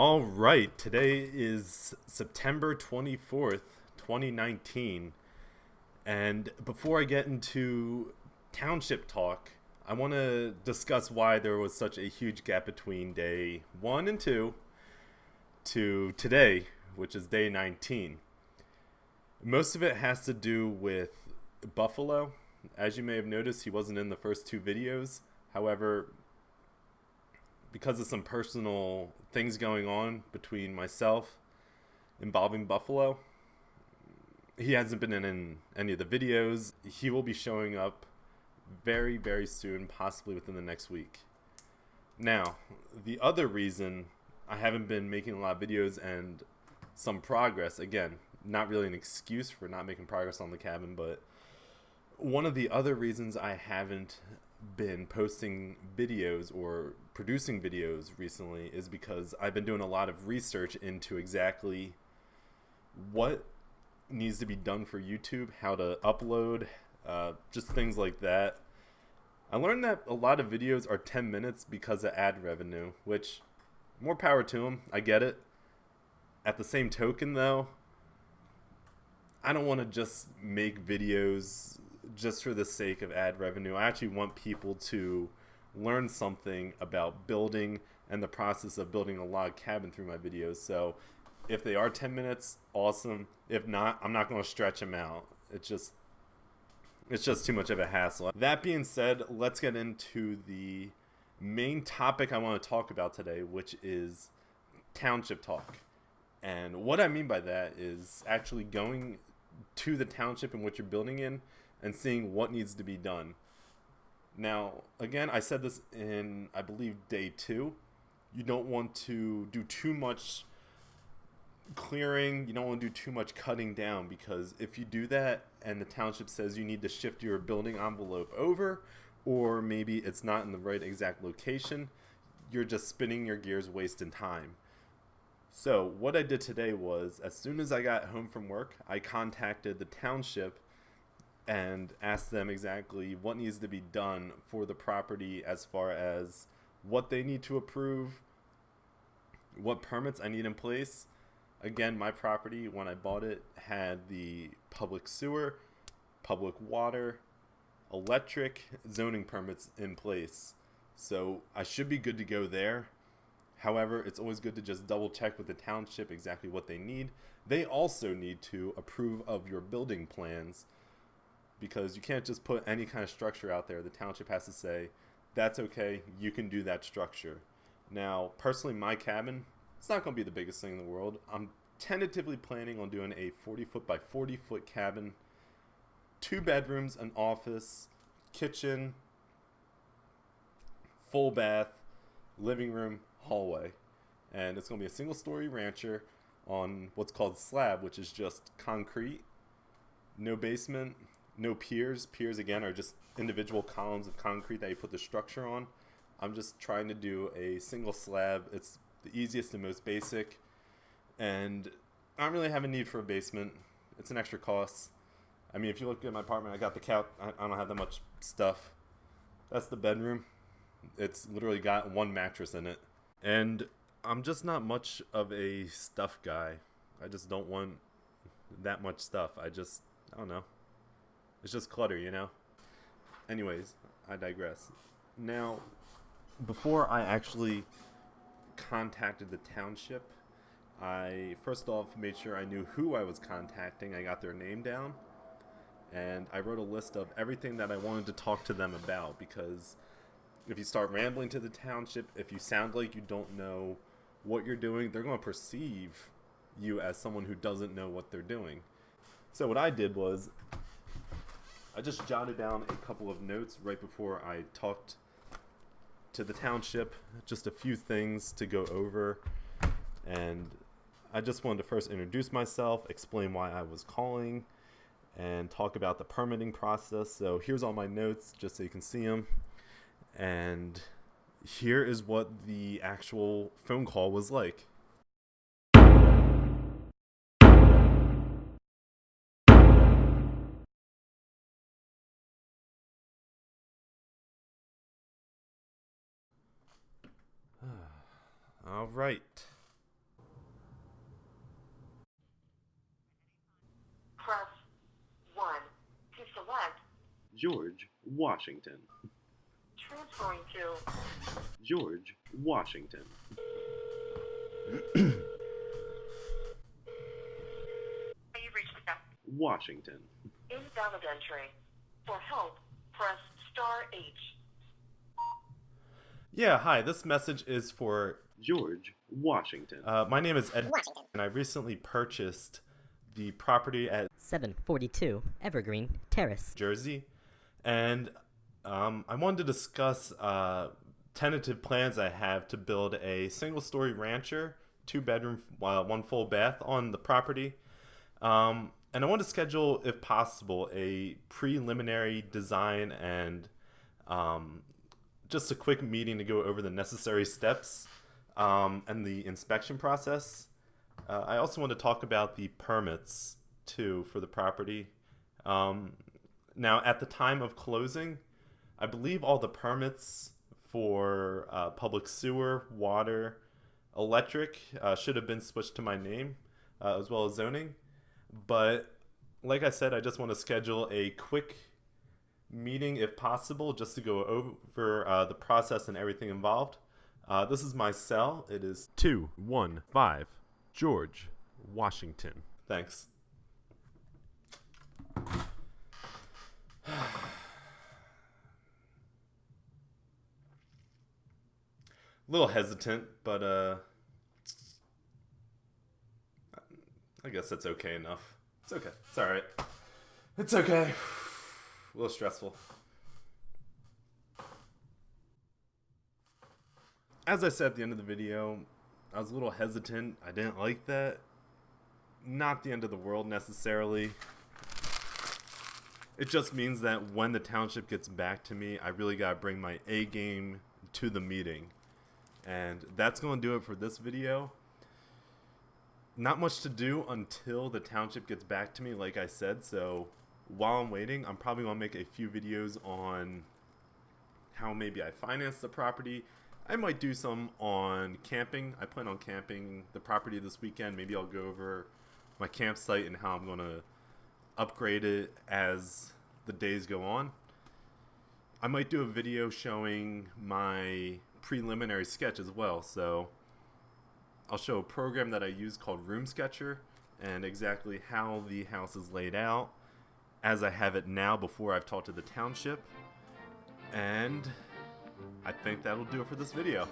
All right, today is September 24th, 2019. And before I get into Township talk, I want to discuss why there was such a huge gap between day 1 and 2 to today, which is day 19. Most of it has to do with Buffalo. As you may have noticed, he wasn't in the first two videos. However, because of some personal things going on between myself involving Buffalo, he hasn't been in any of the videos. He will be showing up very, very soon, possibly within the next week. Now, the other reason I haven't been making a lot of videos and some progress, again, not really an excuse for not making progress on the cabin, but one of the other reasons I haven't been posting videos or producing videos recently is because I've been doing a lot of research into exactly what needs to be done for YouTube, how to upload, just things like that. I learned that a lot of videos are 10 minutes because of ad revenue, which more power to them. I get it. At the same token, though, I don't want to just make videos just for the sake of ad revenue. I actually want people to learn something about building and the process of building a log cabin through my videos. So if they are 10 minutes, awesome. If not, I'm not going to stretch them out. It's just too much of a hassle. That being said, let's get into the main topic I want to talk about today, which is township talk. And what I mean by that is actually going to the township in which you're building in and seeing what needs to be done. Now, again, I said this in, I believe, day 2. You don't want to do too much clearing. You don't want to do too much cutting down, because if you do that and the township says you need to shift your building envelope over, or maybe it's not in the right exact location, you're just spinning your gears, wasting time. So what I did today was, as soon as I got home from work, I contacted the township and asked them exactly what needs to be done for the property, as far as what they need to approve, what permits I need in place. Again, my property, when I bought it, had the public sewer, public water, electric, zoning permits in place. So I should be good to go there. However, it's always good to just double check with the township exactly what they need. They also need to approve of your building plans, because you can't just put any kind of structure out there. The township has to say, that's okay, you can do that structure. Now, personally, my cabin, it's not going to be the biggest thing in the world. I'm tentatively planning on doing a 40-foot by 40-foot cabin, 2 bedrooms, an office, kitchen, full bath, living room, hallway. And it's going to be a single-story rancher on what's called slab, which is just concrete, no basement, no piers. Piers, again, are just individual columns of concrete that you put the structure on. I'm just trying to do a single slab. It's the easiest and most basic, and I don't really have a need for a basement. It's an extra cost. I mean, if you look at my apartment, I got the couch. I don't have that much stuff. That's the bedroom. It's literally got one mattress in it. And I'm just not much of a stuff guy. I just don't want that much stuff. I don't know. It's just clutter, you know? Anyways, I digress. Now, before I actually contacted the township, I first off made sure I knew who I was contacting. I got their name down, and I wrote a list of everything that I wanted to talk to them about, because if you start rambling to the township, if you sound like you don't know what you're doing, they're going to perceive you as someone who doesn't know what they're doing. So what I did was, I just jotted down a couple of notes right before I talked to the township, just a few things to go over, and I just wanted to first introduce myself, explain why I was calling, and talk about the permitting process. So here's all my notes, just so you can see them, and here is what the actual phone call was like. All right. George Washington. Transferring to George Washington. You've reached the Washington. invalid entry. For help, press star H. Yeah, hi, this message is for George Washington. My name is Ed, and I recently purchased the property at 742 Evergreen Terrace, Jersey, and I wanted to discuss tentative plans I have to build a single-story rancher, 2-bedroom, 1 full bath on the property. And I want to schedule, if possible, a preliminary design and just a quick meeting to go over the necessary steps and the inspection process. I also want to talk about the permits, too, for the property. Now, at the time of closing, I believe all the permits for public sewer, water, electric should have been switched to my name, as well as zoning. But like I said, I just want to schedule a quick meeting, if possible, just to go over the process and everything involved. This is my cell. It is 215 George Washington. Thanks. A little hesitant, but I guess that's okay enough. It's okay. It's alright. It's okay. A little stressful. As I said at the end of the video, I was a little hesitant. I didn't like that. Not the end of the world necessarily. It just means that when the township gets back to me, I really gotta bring my A game to the meeting. And that's gonna do it for this video. Not much to do until the township gets back to me, like I said, so while I'm waiting, I'm probably going to make a few videos on how maybe I finance the property. I might do some on camping. I plan on camping the property this weekend. Maybe I'll go over my campsite and how I'm going to upgrade it as the days go on. I might do a video showing my preliminary sketch as well, so I'll show a program that I use called Room Sketcher and exactly how the house is laid out as I have it now before I've talked to the township. And I think that'll do it for this video.